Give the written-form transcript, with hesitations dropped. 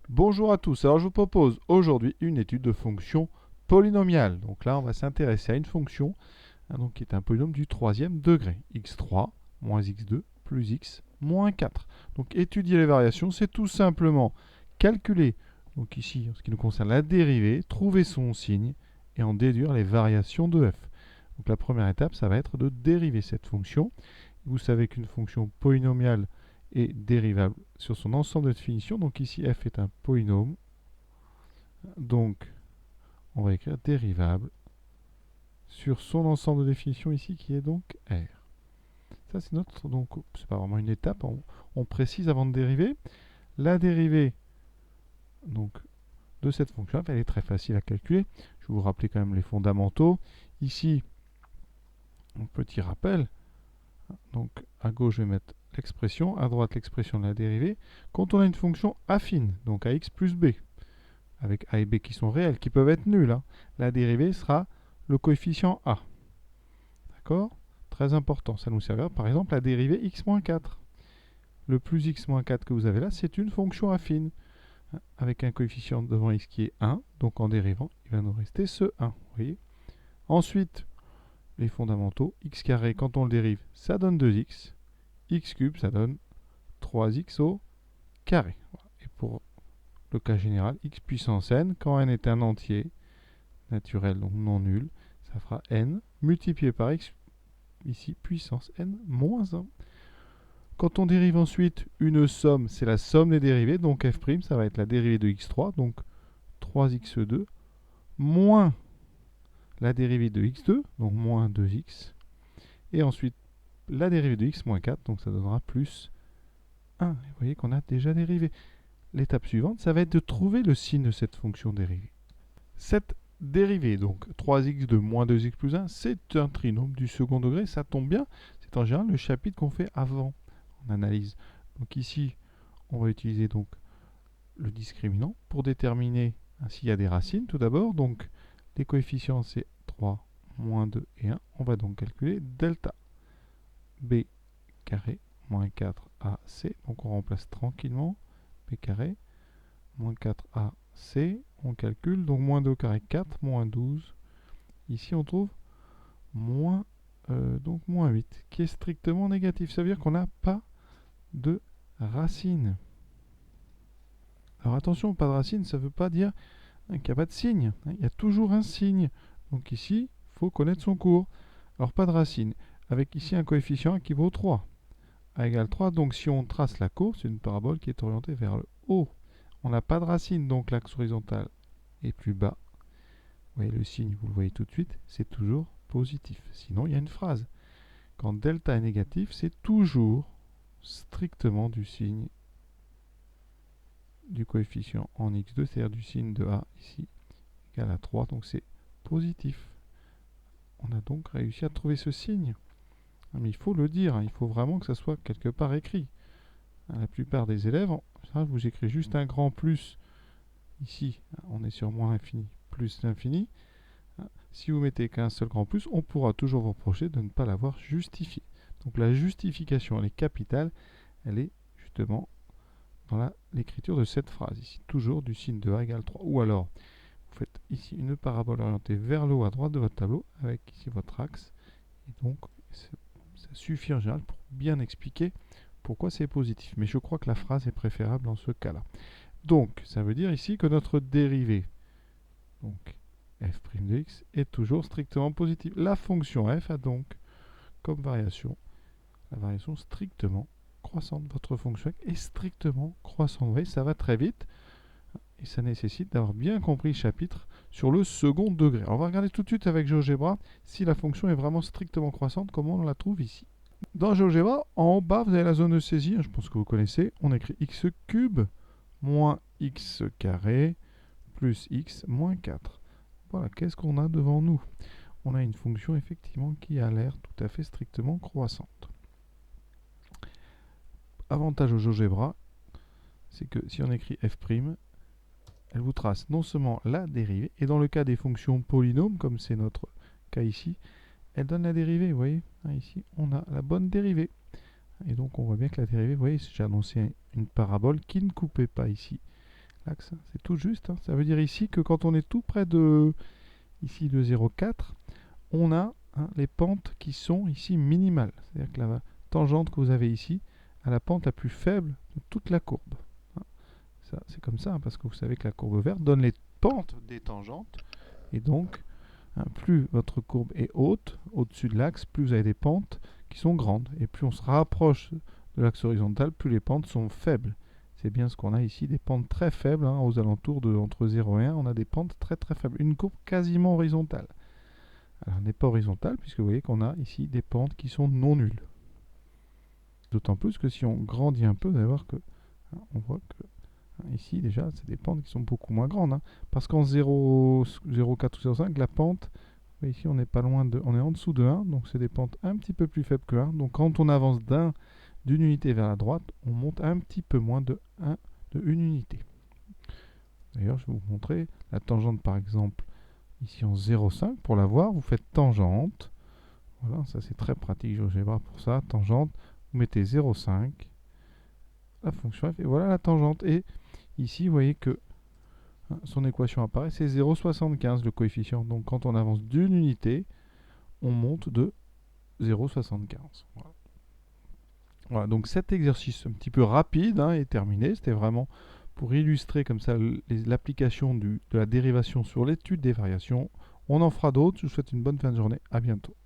Bonjour à tous, alors je vous propose aujourd'hui une étude de fonction polynomiale. Donc là on va s'intéresser à une fonction donc, qui est un polynôme du troisième degré, x3 moins x2 plus x moins 4. Donc étudier les variations, c'est tout simplement calculer, donc ici en ce qui nous concerne la dérivée, trouver son signe et en déduire les variations de f. Donc la première étape, ça va être de dériver cette fonction. Vous savez qu'une fonction polynomiale est dérivable sur son ensemble de définitions. Donc ici, f est un polynôme. Donc, on va écrire dérivable sur son ensemble de définitions ici, qui est donc R. Ça, c'est notre... Donc, c'est pas vraiment une étape. On précise avant de dériver. La dérivée donc, de cette fonction, elle est très facile à calculer. Je vais vous rappeler quand même les fondamentaux. Ici, un petit rappel. Donc, à gauche, je vais mettre l'expression, à droite l'expression de la dérivée, quand on a une fonction affine, donc ax plus b, avec a et b qui sont réels, qui peuvent être nuls, hein, la dérivée sera le coefficient a. D'accord? Très important, ça nous servira par exemple la dérivée x-4. Le plus x-4 que vous avez là, c'est une fonction affine, avec un coefficient devant x qui est 1, donc en dérivant, il va nous rester ce 1. Vous voyez? Ensuite, les fondamentaux, x carré, quand on le dérive, ça donne 2x, x cube, ça donne 3x au carré. Et pour le cas général, x puissance n, quand n est un entier naturel, donc non nul, ça fera n multiplié par x, ici puissance n moins 1. Quand on dérive ensuite une somme, c'est la somme des dérivées, donc f', ça va être la dérivée de x3, donc 3x2, moins la dérivée de x2, donc moins 2x, et ensuite la dérivée de x moins 4, donc ça donnera plus 1. Vous voyez qu'on a déjà dérivé. L'étape suivante, ça va être de trouver le signe de cette fonction dérivée. Cette dérivée, donc 3x de moins 2x plus 1, c'est un trinôme du second degré, ça tombe bien, c'est en général le chapitre qu'on fait avant en analyse. Donc ici, on va utiliser donc le discriminant pour déterminer s'il y a des racines tout d'abord. Donc les coefficients c'est 3, moins 2 et 1. On va donc calculer delta b carré moins 4ac. Donc on remplace tranquillement b carré moins 4ac. On calcule donc moins 2 au carré 4, moins 12. Ici on trouve moins, donc moins 8 qui est strictement négatif. Ça veut dire qu'on n'a pas de racine. Alors attention, pas de racine, ça ne veut pas dire qu'il n'y a pas de signe. Il y a toujours un signe. Donc ici, il faut connaître son cours. Alors pas de racine, avec ici un coefficient qui vaut 3. A égale 3, donc si on trace la courbe, c'est une parabole qui est orientée vers le haut. On n'a pas de racine, donc l'axe horizontal est plus bas. Vous voyez le signe, vous le voyez tout de suite, c'est toujours positif. Sinon, il y a une phrase. Quand delta est négatif, c'est toujours strictement du signe du coefficient en x2, c'est-à-dire du signe de a ici, égal à 3, donc c'est positif. On a donc réussi à trouver ce signe. Mais il faut le dire, il faut vraiment que ça soit quelque part écrit. La plupart des élèves, ça, vous écrivez juste un grand plus. Ici, on est sur moins infini, plus l'infini. Si vous mettez qu'un seul grand plus, on pourra toujours vous reprocher de ne pas l'avoir justifié. Donc la justification, elle est capitale, elle est justement dans l'écriture de cette phrase ici, toujours du signe de a égale 3. Ou alors, vous faites ici une parabole orientée vers le haut à droite de votre tableau, avec ici votre axe, et donc ça suffit en général pour bien expliquer pourquoi c'est positif. Mais je crois que la phrase est préférable dans ce cas-là. Donc, ça veut dire ici que notre dérivée, donc f' de x, est toujours strictement positive. La fonction f a donc comme variation la variation strictement croissante. Votre fonction est strictement croissante. Vous voyez, ça va très vite et ça nécessite d'avoir bien compris le chapitre sur le second degré. Alors on va regarder tout de suite avec GeoGebra si la fonction est vraiment strictement croissante, comment on la trouve ici. Dans GeoGebra, en bas, vous avez la zone de saisie, je pense que vous connaissez. On écrit x cube moins x carré plus x moins 4. Voilà, qu'est-ce qu'on a devant nous? On a une fonction effectivement qui a l'air tout à fait strictement croissante. Avantage au GeoGebra, c'est que si on écrit f', elle vous trace non seulement la dérivée, et dans le cas des fonctions polynômes, comme c'est notre cas ici, elle donne la dérivée, vous voyez, ici on a la bonne dérivée. Et donc on voit bien que la dérivée, vous voyez, j'ai annoncé une parabole qui ne coupait pas ici l'axe, c'est tout juste. Ça veut dire ici que quand on est tout près de, ici de 0,4, on a les pentes qui sont ici minimales. C'est-à-dire que la tangente que vous avez ici a la pente la plus faible de toute la courbe. Ça, c'est comme ça, parce que vous savez que la courbe verte donne les pentes des tangentes. Et donc, plus votre courbe est haute, au-dessus de l'axe, plus vous avez des pentes qui sont grandes. Et plus on se rapproche de l'axe horizontal, plus les pentes sont faibles. C'est bien ce qu'on a ici, des pentes très faibles, aux alentours de entre 0 et 1, on a des pentes très très faibles. Une courbe quasiment horizontale. Alors, elle n'est pas horizontale, puisque vous voyez qu'on a ici des pentes qui sont non nulles. D'autant plus que si on grandit un peu, vous allez voir que on voit que ici déjà c'est des pentes qui sont beaucoup moins grandes. Parce qu'en 0,4 ou 0,5, la pente, ici on n'est pas loin de, on est en dessous de 1, donc c'est des pentes un petit peu plus faibles que 1. Donc quand on avance d'une unité vers la droite, on monte un petit peu moins de une unité. D'ailleurs, je vais vous montrer la tangente par exemple ici en 0,5. Pour la voir, vous faites tangente. Voilà, ça c'est très pratique GeoGebra pour ça. Tangente, vous mettez 0,5, la fonction f, et voilà la tangente. Et ici, vous voyez que son équation apparaît, c'est 0,75 le coefficient. Donc quand on avance d'une unité, on monte de 0,75. Voilà. Voilà, donc cet exercice un petit peu rapide est terminé. C'était vraiment pour illustrer comme ça l'application de la dérivation sur l'étude des variations. On en fera d'autres. Je vous souhaite une bonne fin de journée. À bientôt.